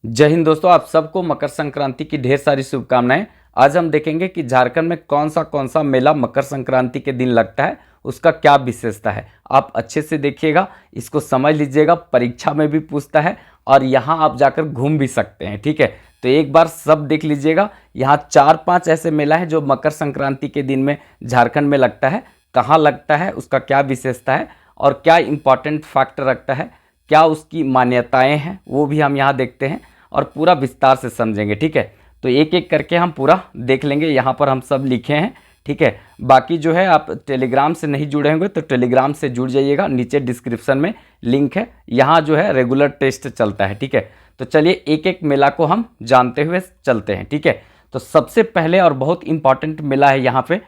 जय हिंद दोस्तों, आप सबको मकर संक्रांति की ढेर सारी शुभकामनाएं। आज हम देखेंगे कि झारखंड में कौन सा मेला मकर संक्रांति के दिन लगता है, उसका क्या विशेषता है। आप अच्छे से देखिएगा, इसको समझ लीजिएगा, परीक्षा में भी पूछता है और यहाँ आप जाकर घूम भी सकते हैं। ठीक है, तो एक बार सब देख लीजिएगा। यहाँ 4-5 ऐसे मेला है जो मकर संक्रांति के दिन में झारखंड में लगता है। कहाँ लगता है, उसका क्या विशेषता है और क्या इंपॉर्टेंट फैक्टर रखता है, क्या उसकी मान्यताएं हैं, वो भी हम यहाँ देखते हैं और पूरा विस्तार से समझेंगे। ठीक है, तो एक एक करके हम पूरा देख लेंगे। यहाँ पर हम सब लिखे हैं। ठीक है, बाकी जो है आप टेलीग्राम से नहीं जुड़े होंगे तो टेलीग्राम से जुड़ जाइएगा, नीचे डिस्क्रिप्शन में लिंक है। यहाँ जो है रेगुलर टेस्ट चलता है। ठीक है, तो चलिए एक एक मेला को हम जानते हुए चलते हैं। ठीक है, तो सबसे पहले और बहुत इंपॉर्टेंट मेला है यहाँ पे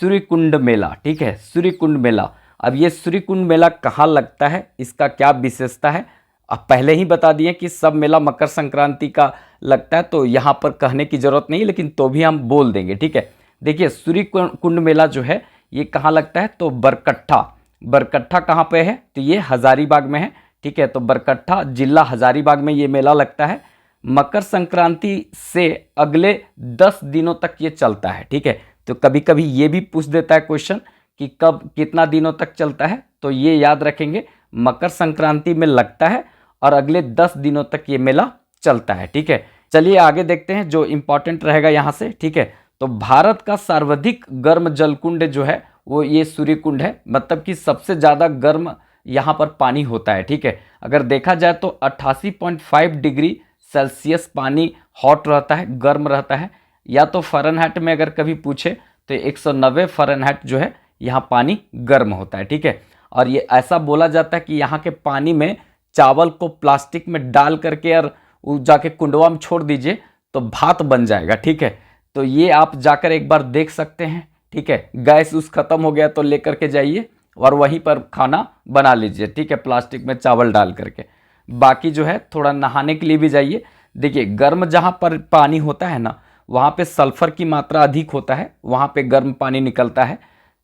सूर्यकुंड मेला। ठीक है, सूर्यकुंड मेला। अब ये सूर्यकुंड मेला कहाँ लगता है, इसका क्या विशेषता है, अब पहले ही बता दिए कि सब मेला मकर संक्रांति का लगता है, तो यहाँ पर कहने की ज़रूरत नहीं, लेकिन तो भी हम बोल देंगे। ठीक है, देखिए सूर्यकुंड मेला जो है ये कहाँ लगता है, तो बरकट्ठा। बरकट्ठा कहाँ पे है, तो ये हज़ारीबाग में है। ठीक है, तो बरकट्ठा जिला हज़ारीबाग में ये मेला लगता है। मकर संक्रांति से अगले 10 दिनों तक ये चलता है। ठीक है, तो कभी कभी ये भी पूछ देता है क्वेश्चन कि कब कितना दिनों तक चलता है, तो ये याद रखेंगे, मकर संक्रांति में लगता है और अगले 10 दिनों तक ये मेला चलता है। ठीक है, चलिए आगे देखते हैं जो इंपॉर्टेंट रहेगा यहाँ से। ठीक है, तो भारत का सर्वाधिक गर्म जलकुंड जो है वो ये सूर्यकुंड है, मतलब कि सबसे ज़्यादा गर्म यहाँ पर पानी होता है। ठीक है, अगर देखा जाए तो 88.5 डिग्री सेल्सियस पानी हॉट रहता है, गर्म रहता है, या तो फ़ारेनहाइट में अगर कभी पूछे तो 190 फ़ारेनहाइट जो है यहाँ पानी गर्म होता है। ठीक है, और ये ऐसा बोला जाता है कि यहाँ के पानी में चावल को प्लास्टिक में डाल करके और जाके कुंडवा में छोड़ दीजिए तो भात बन जाएगा। ठीक है, तो ये आप जाकर एक बार देख सकते हैं। ठीक है, गैस उस ख़त्म हो गया तो लेकर के जाइए और वहीं पर खाना बना लीजिए। ठीक है, प्लास्टिक में चावल डाल करके। बाकी जो है थोड़ा नहाने के लिए भी जाइए। देखिए गर्म जहाँ पर पानी होता है ना, वहाँ पे सल्फ़र की मात्रा अधिक होता है, वहाँ पे गर्म पानी निकलता है।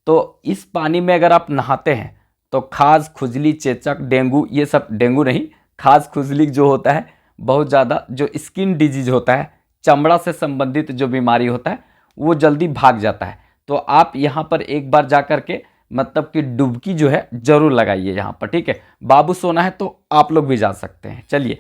तो इस पानी में अगर आप नहाते हैं तो खाज, खुजली, चेचक, डेंगू, ये सब, डेंगू नहीं, खाज खुजली जो होता है, बहुत ज़्यादा जो स्किन डिजीज होता है, चमड़ा से संबंधित जो बीमारी होता है, वो जल्दी भाग जाता है। तो आप यहाँ पर एक बार जा कर के मतलब कि डुबकी जो है ज़रूर लगाइए यहाँ पर। ठीक है, बाबू सोना है तो आप लोग भी जा सकते हैं। चलिए,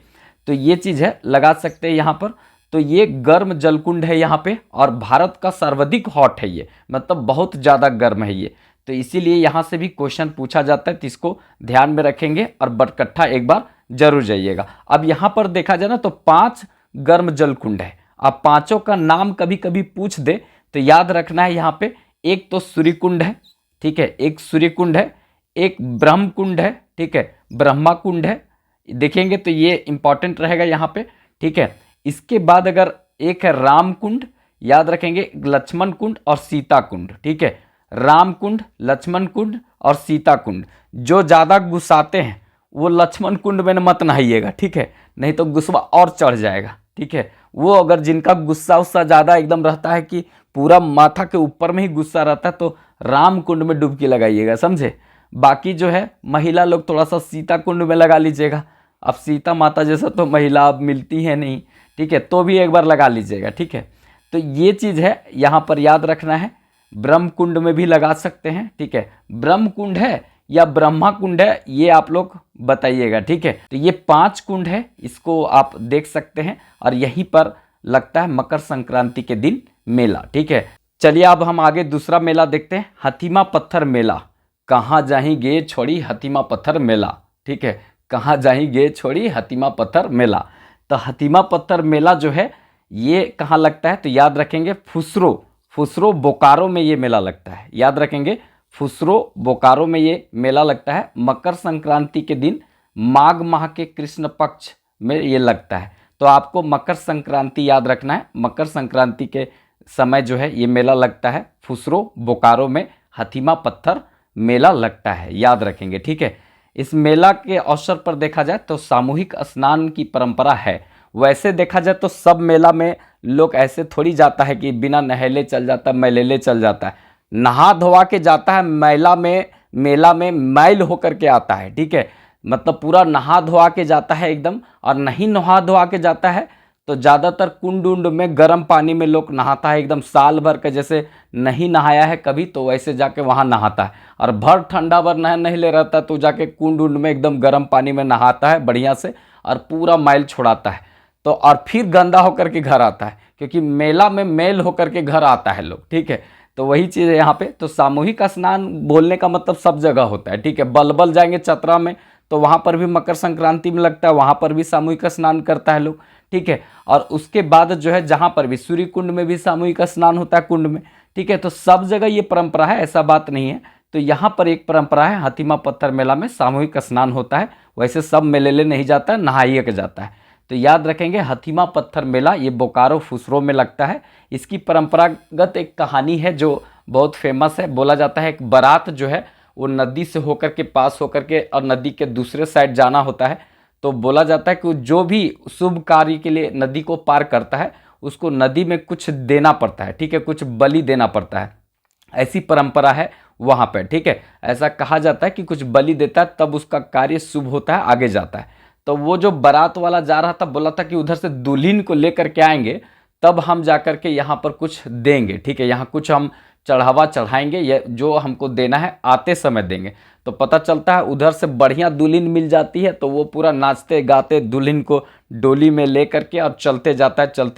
तो ये चीज़ है, लगा सकते हैं यहाँ पर। तो ये गर्म जलकुंड है यहाँ पे और भारत का सर्वाधिक हॉट है ये, मतलब बहुत ज़्यादा गर्म है ये। तो इसीलिए यहाँ से भी क्वेश्चन पूछा जाता है, तो इसको ध्यान में रखेंगे और बरकट्ठा एक बार जरूर जाइएगा। अब यहाँ पर देखा जाए ना तो 5 गर्म जलकुंड है। अब पांचों का नाम कभी कभी पूछ दे तो याद रखना है यहाँ पे। एक तो सूर्यकुंड है, ठीक है, एक सूर्यकुंड है, एक ब्रह्म कुंड है, ठीक है, ब्रह्मा कुंड है, देखेंगे तो ये इंपॉर्टेंट रहेगा यहाँ पे। ठीक है, इसके बाद अगर एक है राम कुंड, याद रखेंगे, लक्ष्मण कुंड और सीता कुंड। ठीक है, राम कुंड, लक्ष्मण कुंड और सीता कुंड। जो ज़्यादा गुस्साते हैं वो लक्ष्मण कुंड में मत नहाइएगा। ठीक है, नहीं तो गुस्सा और चढ़ जाएगा। ठीक है, वो अगर जिनका गुस्सा उस्सा ज़्यादा एकदम रहता है कि पूरा माथा के ऊपर में ही गुस्सा रहता है, तो राम कुंड में डुबकी लगाइएगा, समझे। बाकी जो है महिला लोग थोड़ा सा सीता कुंड में लगा लीजिएगा। अब सीता माता जैसा तो महिला अब मिलती है नहीं, ठीक है, तो भी एक बार लगा लीजिएगा। ठीक है, तो ये चीज़ है यहाँ पर याद रखना है। ब्रह्म कुंड में भी लगा सकते हैं। ठीक है, ब्रह्म कुंड है या ब्रह्मा कुंड है, ये आप लोग बताइएगा। ठीक है, तो ये 5 कुंड है, इसको आप देख सकते हैं और यहीं पर लगता है मकर संक्रांति के दिन मेला। ठीक है, चलिए अब हम आगे दूसरा मेला देखते हैं, हथीमा पत्थर मेला। कहाँ जाएंगे छोड़ी हथीमा पत्थर मेला। ठीक है, कहाँ जाएंगे छोड़ी हथीमा पत्थर मेला। तो हथीमा पत्थर मेला जो है ये कहाँ लगता है, तो याद रखेंगे फुसरो बोकारो में ये मेला लगता है। याद रखेंगे, फुसरो बोकारो में ये मेला लगता है। मकर संक्रांति के दिन माघ माह के कृष्ण पक्ष में ये लगता है। तो आपको मकर संक्रांति याद रखना है, मकर संक्रांति के समय जो है ये मेला लगता है, फुसरो बोकारो में हथीमा पत्थर मेला लगता है, याद रखेंगे। ठीक है, इस मेला के अवसर पर देखा जाए तो सामूहिक स्नान की परंपरा है। वैसे देखा जाए तो सब मेला में लोग ऐसे थोड़ी जाता है कि बिना नहले चल जाता है, मैलेले चल जाता है, नहा धोवा के जाता है। मेला में मैल होकर के आता है। ठीक है, मतलब पूरा नहा धोआ के जाता है एकदम, और नहीं नहा धोआ के जाता है तो ज़्यादातर कुंड उंड में गर्म पानी में लोग नहाता है एकदम साल भर का, जैसे नहीं नहाया है कभी तो वैसे जाके वहाँ नहाता है, और भर ठंडा भर नहीं ले रहता तो जाके कुंड उंड में एकदम गर्म पानी में नहाता है बढ़िया से, और पूरा मैल छुड़ाता है। तो और फिर गंदा होकर के घर आता है, क्योंकि मेला में मैल होकर के घर आता है लोग, ठीक है। तो वही चीज़ है यहाँ पे। तो सामूहिक स्नान बोलने का मतलब सब जगह होता है, ठीक है। बलबल जाएंगे चतरा में तो वहाँ पर भी मकर संक्रांति में लगता है, वहाँ पर भी सामूहिक स्नान करता है लोग, ठीक है। और उसके बाद जो है जहाँ पर भी सूर्य कुंड में भी सामूहिक स्नान होता है कुंड में, ठीक है। तो सब जगह ये परंपरा है, ऐसा बात नहीं है। तो यहाँ पर एक परंपरा है, हाथीमा पत्थर मेला में सामूहिक स्नान होता है। वैसे सब मेले नहीं जाता है, नहाइए के जाता है। तो याद रखेंगे हाथीमा पत्थर मेला ये बोकारो फुसरो में लगता है। इसकी परंपरागत एक कहानी है जो बहुत फेमस है। बोला जाता है एक बारात जो है वो नदी से होकर के पास होकर के और नदी के दूसरे साइड जाना होता है। तो बोला जाता है कि जो भी शुभ कार्य के लिए नदी को पार करता है उसको नदी में कुछ देना पड़ता है, ठीक है, कुछ बलि देना पड़ता है। ऐसी परंपरा है वहाँ पे, ठीक है। ऐसा कहा जाता है कि कुछ बलि देता है तब उसका कार्य शुभ होता है, आगे जाता है। तो वो जो बारात वाला जा रहा था बोला था कि उधर से दुल्हन को लेकर के आएंगे तब हम जाकर के यहाँ पर कुछ देंगे, ठीक है, यहाँ कुछ हम चढ़ावा चढ़ाएंगे, ये जो हमको देना है आते समय देंगे। तो पता चलता है उधर से बढ़िया दुल्हन मिल जाती है तो वो पूरा नाचते गाते दुल्हन को डोली में ले करके और चलते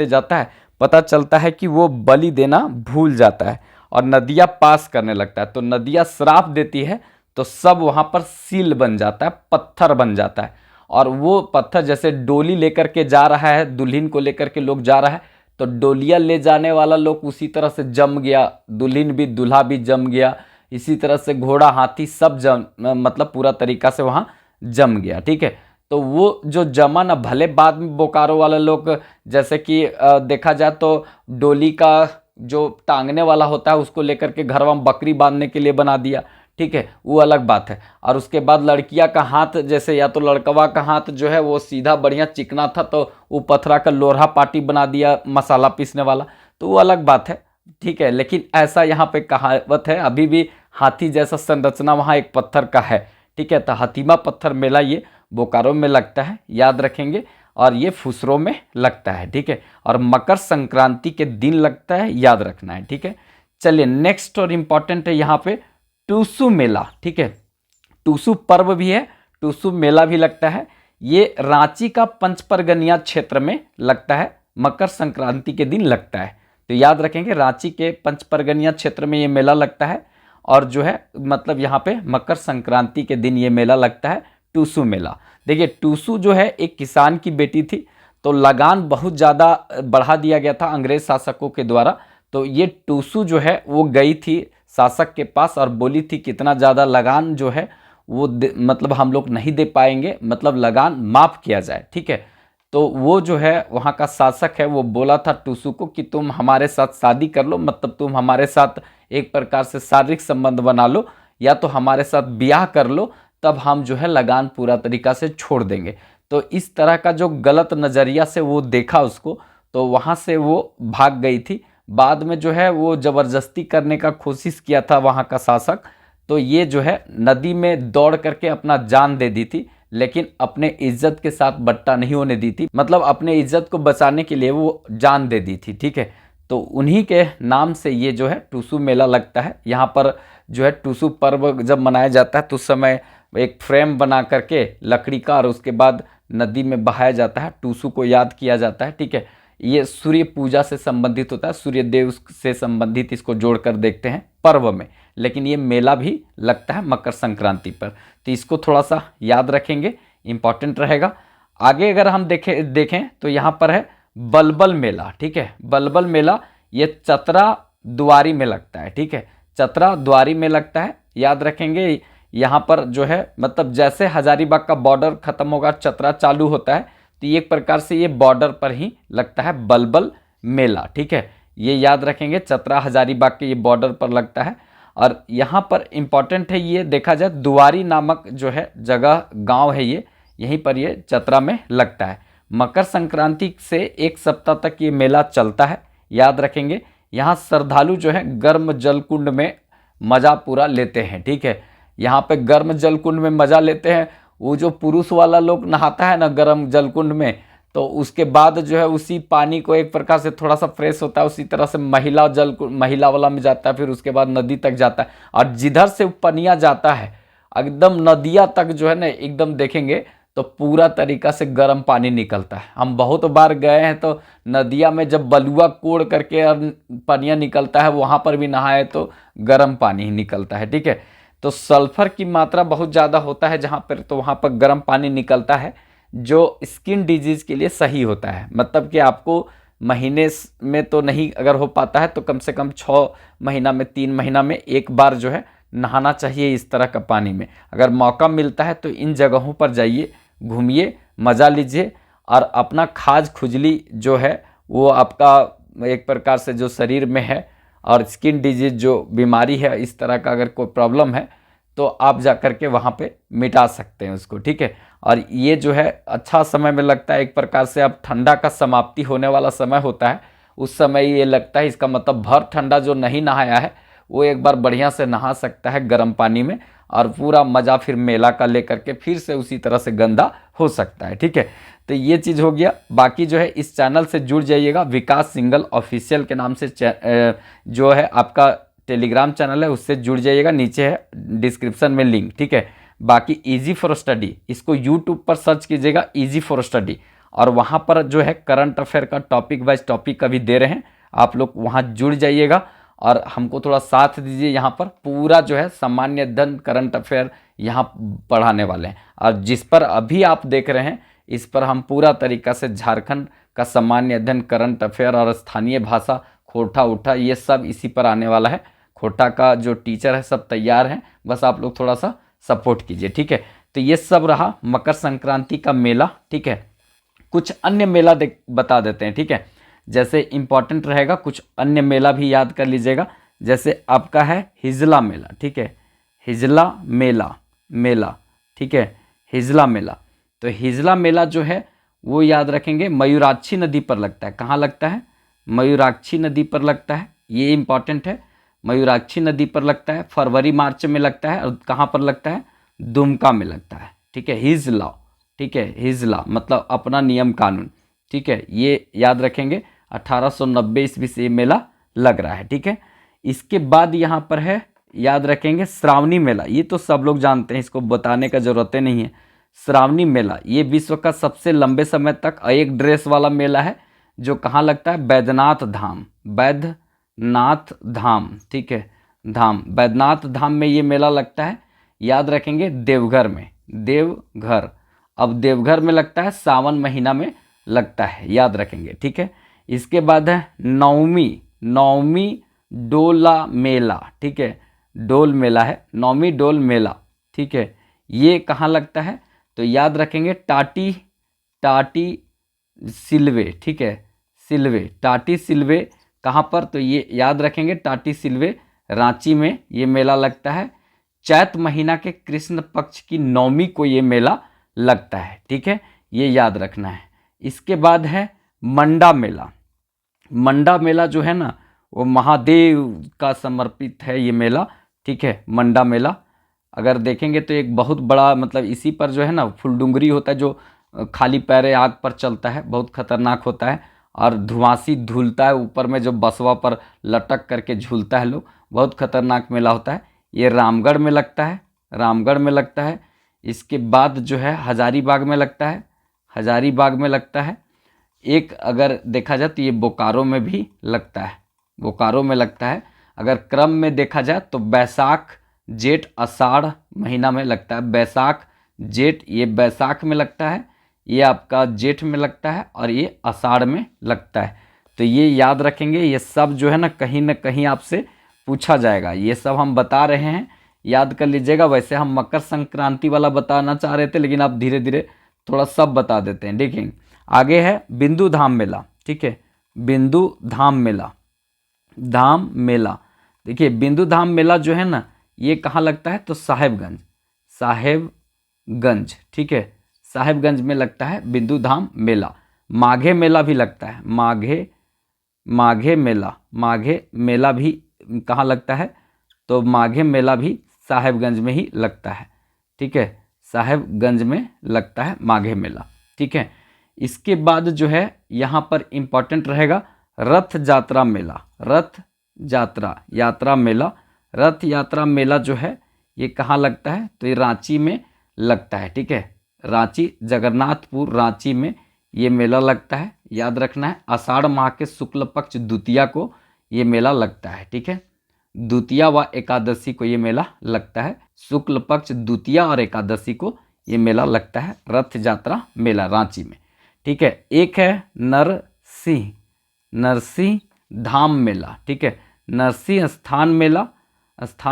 जाता है। पता चलता है कि वो बलि देना भूल जाता है और नदियाँ पास करने लगता है। तो नदियाँ श्राप देती है तो सब वहाँ पर सील बन जाता है, पत्थर बन जाता है। और वो पत्थर जैसे डोली लेकर के जा रहा है, दुल्हन को लेकर के लोग जा रहा है, तो डोलिया ले जाने वाला लोग उसी तरह से जम गया, दुल्हन भी दूल्हा भी जम गया, इसी तरह से घोड़ा हाथी सब मतलब पूरा तरीका से वहाँ जम गया, ठीक है। तो वो जो जमा ना, भले बाद में बोकारो वाले लोग जैसे कि देखा जाए तो डोली का जो टांगने वाला होता है उसको लेकर के घर में बकरी बांधने के लिए बना दिया, ठीक है, वो अलग बात है। और उसके बाद लड़कियां का हाथ जैसे, या तो लड़कवा का हाथ जो है वो सीधा बढ़िया चिकना था तो वो पथरा का लोरहा पाटी बना दिया मसाला पीसने वाला, तो वो अलग बात है, ठीक है। लेकिन ऐसा यहाँ पे कहावत है, अभी भी हाथी जैसा संरचना वहाँ एक पत्थर का है, ठीक है। तो हाथीमा पत्थर मेला ये बोकारो में लगता है, याद रखेंगे, और ये फुसरो में लगता है, ठीक है। और मकर संक्रांति के दिन लगता है, याद रखना है, ठीक है। चलिए नेक्स्ट और इम्पॉर्टेंट है यहाँ पे टूसू मेला, ठीक है। टूसू पर्व भी है, टूसू मेला भी लगता है। ये रांची का पंचपरगनिया क्षेत्र में लगता है, मकर संक्रांति के दिन लगता है। तो याद रखेंगे रांची के पंचपरगनिया क्षेत्र में ये मेला लगता है, और जो है मतलब यहाँ पे मकर संक्रांति के दिन ये मेला लगता है, टूसू मेला। देखिए टूसू जो है एक किसान की बेटी थी, तो लगान बहुत ज़्यादा बढ़ा दिया गया था अंग्रेज शासकों के द्वारा। तो ये टूसू जो है वो गई थी शासक के पास और बोली थी कितना ज़्यादा लगान जो है वो मतलब हम लोग नहीं दे पाएंगे, मतलब लगान माफ़ किया जाए, ठीक है। तो वो जो है वहाँ का शासक है वो बोला था टूसू को कि तुम हमारे साथ शादी कर लो, मतलब तुम हमारे साथ एक प्रकार से शारीरिक संबंध बना लो, या तो हमारे साथ ब्याह कर लो, तब हम जो है लगान पूरा तरीका से छोड़ देंगे। तो इस तरह का जो गलत नज़रिया से वो देखा उसको, तो वहाँ से वो भाग गई थी। बाद में जो है वो ज़बरदस्ती करने का कोशिश किया था वहाँ का शासक, तो ये जो है नदी में दौड़ करके अपना जान दे दी थी, लेकिन अपने इज्जत के साथ बट्टा नहीं होने दी थी, मतलब अपने इज्जत को बचाने के लिए वो जान दे दी थी, ठीक है। तो उन्हीं के नाम से ये जो है टूसू मेला लगता है। यहाँ पर जो है टूसू पर्व जब मनाया जाता है तो उस समय एक फ्रेम बना करके लकड़ी का, और उसके बाद नदी में बहाया जाता है, टूसू को याद किया जाता है, ठीक है। ये सूर्य पूजा से संबंधित होता है, सूर्य देव से संबंधित इसको जोड़कर देखते हैं पर्व में, लेकिन ये मेला भी लगता है मकर संक्रांति पर। तो इसको थोड़ा सा याद रखेंगे, इम्पॉर्टेंट रहेगा। आगे अगर हम देखें तो यहाँ पर है बलबल मेला, ठीक है। बलबल मेला ये चतरा द्वारी में लगता है, ठीक है, चतरा द्वारी में लगता है, याद रखेंगे। यहाँ पर जो है मतलब जैसे हजारीबाग का बॉर्डर खत्म होगा चतरा चालू होता है, तो एक प्रकार से ये बॉर्डर पर ही लगता है बलबल मेला, ठीक है। ये याद रखेंगे, चतरा हजारीबाग के ये बॉर्डर पर लगता है। और यहाँ पर इम्पॉर्टेंट है, ये देखा जाए दुआरी नामक जो है जगह गांव है, ये यहीं पर ये चतरा में लगता है। मकर संक्रांति से एक सप्ताह तक ये मेला चलता है, याद रखेंगे। यहाँ श्रद्धालु जो है गर्म जलकुंड में मज़ा पूरा लेते हैं, ठीक है। यहाँ पे गर्म जलकुंड में मज़ा लेते हैं, वो जो पुरुष वाला लोग नहाता है ना गर्म जलकुंड में, तो उसके बाद जो है उसी पानी को एक प्रकार से थोड़ा सा फ्रेश होता है, उसी तरह से महिला वाला में जाता है, फिर उसके बाद नदी तक जाता है। और जिधर से पनिया जाता है एकदम नदिया तक जो है ना एकदम देखेंगे तो पूरा तरीका से गर्म पानी निकलता है। हम बहुत बार गए हैं तो नदिया में जब बलुआ कोड़ करके पनिया निकलता है वहाँ पर भी नहाए तो गर्म पानी ही निकलता है। ठीक है, तो सल्फर की मात्रा बहुत ज़्यादा होता है जहाँ पर, तो वहाँ पर गर्म पानी निकलता है जो स्किन डिजीज के लिए सही होता है। मतलब कि आपको महीने में तो नहीं अगर हो पाता है तो कम से कम 6 महीना में 3 महीना में एक बार जो है नहाना चाहिए इस तरह का पानी में। अगर मौका मिलता है तो इन जगहों पर जाइए, घूमिए, मज़ा लीजिए और अपना खाज खुजली जो है वो आपका एक प्रकार से जो शरीर में है और स्किन डिजीज जो बीमारी है इस तरह का अगर कोई प्रॉब्लम है तो आप जा कर के वहाँ पे मिटा सकते हैं उसको। ठीक है, और ये जो है अच्छा समय में लगता है एक प्रकार से। अब ठंडा का समाप्ति होने वाला समय होता है, उस समय ये लगता है, इसका मतलब भर ठंडा जो नहीं नहाया है वो एक बार बढ़िया से नहा सकता है गर्म पानी में और पूरा मज़ा फिर मेला का लेकर के फिर से उसी तरह से गंदा हो सकता है। ठीक है, तो ये चीज़ हो गया। बाकी जो है इस चैनल से जुड़ जाइएगा, विकास सिंघल ऑफिशियल के नाम से जो है आपका टेलीग्राम चैनल है, उससे जुड़ जाइएगा, नीचे है डिस्क्रिप्शन में लिंक। ठीक है, बाकी इजी फॉर स्टडी इसको यूट्यूब पर सर्च कीजिएगा, इजी फॉर स्टडी, और वहाँ पर जो है करंट अफेयर का टॉपिक वाइज टॉपिक का भी दे रहे हैं, आप लोग वहाँ जुड़ जाइएगा और हमको थोड़ा साथ दीजिए। यहाँ पर पूरा जो है सामान्य अध्ययन करंट अफेयर यहाँ पढ़ाने वाले हैं, और जिस पर अभी आप देख रहे हैं इस पर हम पूरा तरीका से झारखंड का सामान्य अध्ययन करंट अफेयर और स्थानीय भाषा खोटा उठा ये सब इसी पर आने वाला है। खोटा का जो टीचर है सब तैयार हैं, बस आप लोग थोड़ा सा सपोर्ट कीजिए। ठीक है, तो ये सब रहा मकर संक्रांति का मेला। ठीक है, कुछ अन्य मेला बता देते हैं। ठीक है, जैसे इम्पॉर्टेंट रहेगा, कुछ अन्य मेला भी याद कर लीजिएगा। जैसे आपका है हिजला मेला। ठीक है, हिजला मेला। ठीक है, हिजला मेला, तो हिजला मेला जो है वो याद रखेंगे मयूराक्षी नदी पर लगता है। कहाँ लगता है? मयूराक्षी नदी पर लगता है, ये इम्पॉर्टेंट है। मयूराक्षी नदी पर लगता है, फरवरी मार्च में लगता है। और कहाँ पर लगता है? दुमका में लगता है। ठीक है, हिजला। ठीक है, हिजला मतलब अपना नियम कानून। ठीक है, ये याद रखेंगे 1890 ईस्वी से ये मेला लग रहा है। ठीक है, इसके बाद यहाँ पर है याद रखेंगे श्रावणी मेला। ये तो सब लोग जानते हैं, इसको बताने का जरूरत नहीं है। श्रावणी मेला ये विश्व का सबसे लंबे समय तक एक ड्रेस वाला मेला है जो कहाँ लगता है? बैद्यनाथ धाम। बैद्यनाथ धाम, ठीक है, धाम, बैद्यनाथ धाम में ये मेला लगता है। याद रखेंगे देवघर में, देवघर, अब देवघर में लगता है सावन महीना में लगता है, याद रखेंगे। ठीक है, इसके बाद है नवमी डोला मेला। ठीक है, डोल मेला है, नवमी डोल मेला। ठीक है, ये कहाँ लगता है? तो याद रखेंगे टाटी सिलवे। ठीक है, सिलवे, टाटी सिलवे कहाँ पर? तो ये याद रखेंगे टाटी सिलवे रांची में ये मेला लगता है। चैत महीना के कृष्ण पक्ष की नवमी को ये मेला लगता है। ठीक है, ये याद रखना है। इसके बाद है मंडा मेला। मंडा मेला जो है ना वो महादेव का समर्पित है ये मेला। ठीक है, मंडा मेला अगर देखेंगे तो एक बहुत बड़ा, मतलब इसी पर जो है ना फुलडुंगरी होता है जो खाली पैरे आग पर चलता है, बहुत खतरनाक होता है और धुआंसी झूलता है ऊपर में, जो बसवा पर लटक करके झूलता है लोग, बहुत खतरनाक मेला होता है। ये रामगढ़ में लगता है, रामगढ़ में लगता है। इसके बाद जो है हजारीबाग में लगता है, हजारीबाग में लगता है। एक अगर देखा जाए तो ये बोकारो में भी लगता है, बोकारो में लगता है। अगर क्रम में देखा जाए तो बैसाख जेठ आषाढ़ महीना में लगता है, बैसाख जेठ, ये बैसाख में लगता है, ये आपका जेठ में लगता है और ये आषाढ़ में लगता है। तो ये याद रखेंगे, ये सब जो है ना कहीं आपसे पूछा जाएगा, ये सब हम बता रहे हैं, याद कर लीजिएगा। वैसे हम मकर संक्रांति वाला बताना चाह रहे थे लेकिन आप धीरे धीरे थोड़ा सब बता देते हैं। देखिए आगे है बिंदु धाम मेला। ठीक है, बिंदु धाम मेला, धाम मेला। देखिए बिंदु धाम मेला जो है ना ये कहाँ लगता है? तो साहेबगंज, साहेबगंज। ठीक है, साहेबगंज में लगता है बिंदु धाम मेला। माघे मेला भी लगता है, माघे मेला भी कहाँ लगता है? तो माघे मेला भी साहेबगंज में ही लगता है। ठीक है, साहेबगंज में लगता है माघे मेला। ठीक है, इसके बाद जो है यहाँ पर इम्पॉर्टेंट रहेगा रथ यात्रा मेला। रथ यात्रा मेला, रथ यात्रा मेला जो है ये कहाँ लगता है, तो ये रांची में लगता है। ठीक है, रांची, जगन्नाथपुर रांची में ये मेला लगता है, याद रखना है। आषाढ़ माह के शुक्ल पक्ष द्वितीया को ये मेला लगता है। ठीक है, द्वितीया व एकादशी को ये मेला लगता है। शुक्ल पक्ष द्वितीया और एकादशी को ये मेला लगता है, रथ यात्रा मेला रांची में। ठीक है, एक है नरसिंह धाम मेला। ठीक है, नरसिंह स्थान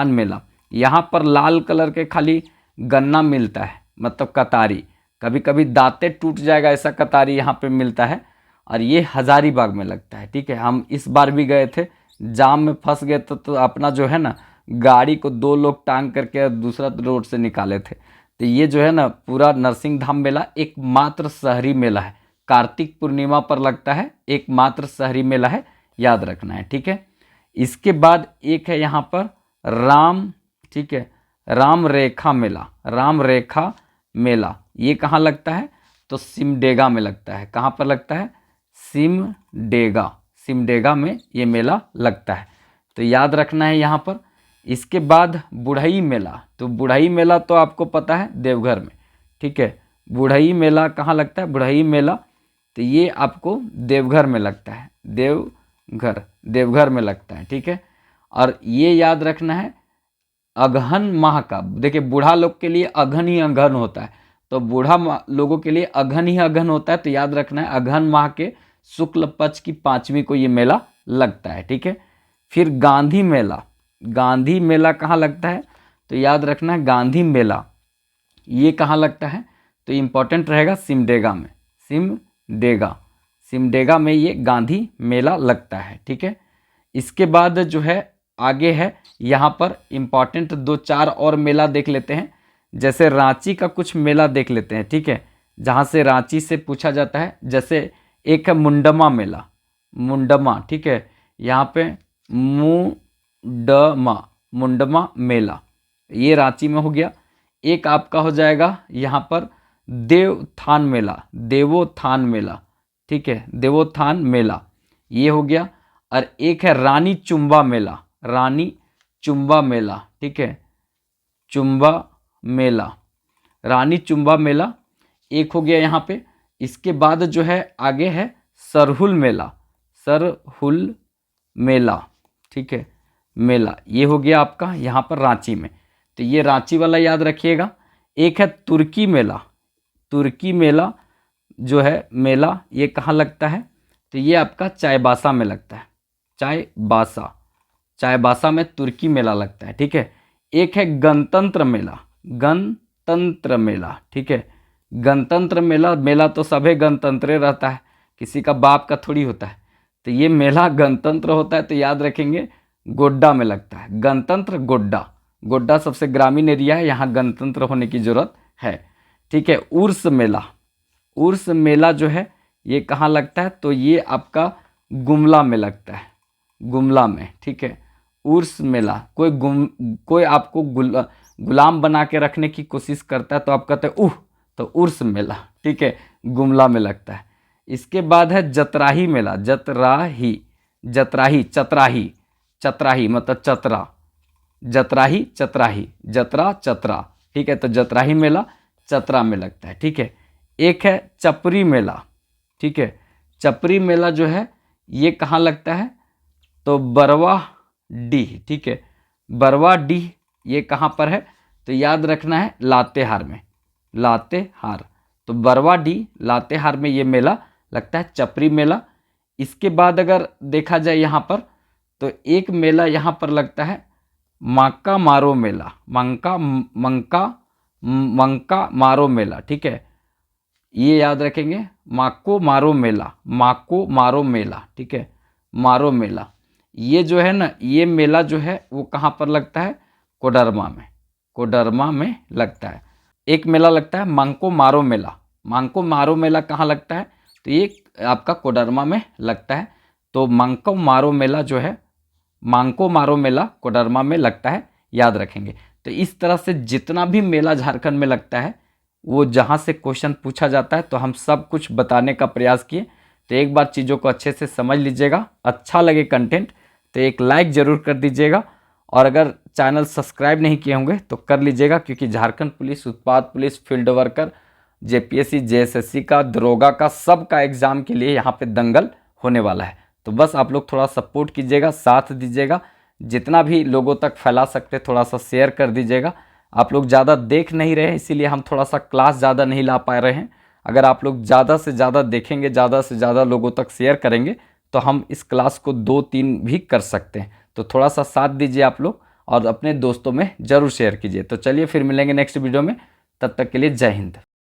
मेला। यहाँ पर लाल कलर के खाली गन्ना मिलता है, मतलब कतारी। कभी कभी दांते टूट जाएगा ऐसा कतारी यहाँ पे मिलता है, और ये हजारीबाग में लगता है। ठीक है, हम इस बार भी गए थे, जाम में फंस गए तो अपना जो है ना गाड़ी को 2 लोग टांग करके दूसरा रोड से निकाले थे। तो ये जो है ना पूरा नरसिंह धाम मेला एकमात्र शहरी मेला है, कार्तिक पूर्णिमा पर लगता है, एकमात्र शहरी मेला है, याद रखना है। ठीक है, इसके बाद एक है यहाँ पर ठीक है, राम रेखा मेला। ये कहाँ लगता है, तो सिमडेगा में लगता है। कहाँ पर लगता है, सिमडेगा में ये मेला लगता है, तो याद रखना है यहाँ पर। इसके बाद बुढ़ई मेला, तो बुढ़ई मेला तो आपको पता है देवघर में। ठीक है, बुढ़ई मेला कहाँ लगता है, बुढ़ई मेला तो ये आपको देवघर में लगता है, देवघर में लगता है। ठीक है, और ये याद रखना है अगहन माह का, देखिए बूढ़ा लोग के लिए अगहन ही अगहन होता है, तो बूढ़ा लोगों के लिए अगहन ही अगहन होता है, तो याद रखना है अगहन माह के शुक्ल पक्ष की 5वीं को ये मेला लगता है। ठीक है, फिर गांधी मेला कहाँ लगता है, तो याद रखना है गांधी मेला ये कहाँ लगता है, तो इम्पोर्टेंट रहेगा सिमडेगा में। सिमडेगा में ये गांधी मेला लगता है। ठीक है, इसके बाद जो है आगे है यहाँ पर इम्पॉर्टेंट 2-4 और मेला देख लेते हैं। जैसे रांची का कुछ मेला देख लेते हैं। ठीक है, जहाँ से रांची से पूछा जाता है, जैसे एक है मुंडमा मेला, ठीक है, यहाँ पे मुंडमा मेला ये रांची में हो गया। एक आपका हो जाएगा यहाँ पर देवोत्थान मेला। ठीक है, देवोत्थान मेला ये हो गया। और एक है रानी चुम्बा मेला। ठीक है, रानी चुम्बा मेला एक हो गया यहाँ पे। इसके बाद जो है आगे है सरहुल मेला। ठीक है, मेला ये हो गया आपका यहाँ पर रांची में, तो ये रांची वाला याद रखिएगा। एक है तुर्की मेला जो है मेला ये कहाँ लगता है, तो ये आपका चाईबासा में लगता है, चाईबासा में तुर्की मेला लगता है। ठीक है, एक है गणतंत्र मेला। ठीक है, गणतंत्र मेला तो सभी गणतंत्र रहता है, किसी का बाप का थोड़ी होता है, तो ये मेला गणतंत्र होता है, तो याद रखेंगे गोड्डा में लगता है। गणतंत्र गोड्डा सबसे ग्रामीण एरिया है, यहाँ गणतंत्र होने की जरूरत है। ठीक है, उर्स मेला जो है ये कहाँ लगता है, तो ये आपका गुमला में लगता है, गुमला में। ठीक है, उर्स मेला कोई आपको गुलाम बना के रखने की कोशिश करता है, तो आप कहते हैं तो उर्स मेला। ठीक है, गुमला में लगता है। इसके बाद है जतराही मेला, चतराही मतलब चतरा, चतरा। ठीक है, तो जतराही मेला चतरा में लगता है। ठीक है, एक है चपरी मेला। ठीक है, चपरी मेला जो है ये कहाँ लगता है, तो बरवाडीह। ठीक है, बरवाडीह ये कहाँ पर है, तो याद रखना है लातेहार में, तो बरवाडीह लातेहार में ये मेला लगता है, चपरी मेला। इसके बाद अगर देखा जाए यहाँ पर, तो एक मेला यहाँ पर लगता है मंका मारो मेला। ठीक है, ये याद रखेंगे माको मारो मेला। ठीक है, मारो मेला ये जो है ना, ये मेला जो है वो कहाँ पर लगता है, कोडरमा में लगता है। एक मेला लगता है मांको मारो मेला कहाँ लगता है, तो ये आपका कोडरमा में लगता है। तो मांको मारो मेला कोडरमा में लगता है, याद रखेंगे। तो इस तरह से जितना भी मेला झारखंड में लगता है वो जहाँ से क्वेश्चन पूछा जाता है तो हम सब कुछ बताने का प्रयास किए। तो एक बार चीज़ों को अच्छे से समझ लीजिएगा, अच्छा लगे कंटेंट तो एक लाइक ज़रूर कर दीजिएगा, और अगर चैनल सब्सक्राइब नहीं किए होंगे तो कर लीजिएगा, क्योंकि झारखंड पुलिस, उत्पाद police, field worker, JPSC, JSSC का, दरोगा का, सब का एग्ज़ाम के लिए यहाँ पे दंगल होने वाला है। तो बस आप लोग थोड़ा सपोर्ट कीजिएगा, साथ दीजिएगा, जितना भी लोगों तक फैला सकते थोड़ा सा शेयर कर दीजिएगा। आप लोग ज़्यादा देख नहीं रहे हैं, इसीलिए हम थोड़ा सा क्लास ज़्यादा नहीं ला पा रहे हैं। अगर आप लोग ज़्यादा से ज़्यादा देखेंगे, ज़्यादा से ज़्यादा लोगों तक शेयर करेंगे तो हम इस क्लास को 2-3 भी कर सकते हैं। तो थोड़ा सा साथ दीजिए आप लोग, और अपने दोस्तों में ज़रूर शेयर कीजिए। तो चलिए फिर मिलेंगे नेक्स्ट वीडियो में, तब तक के लिए जय हिंद।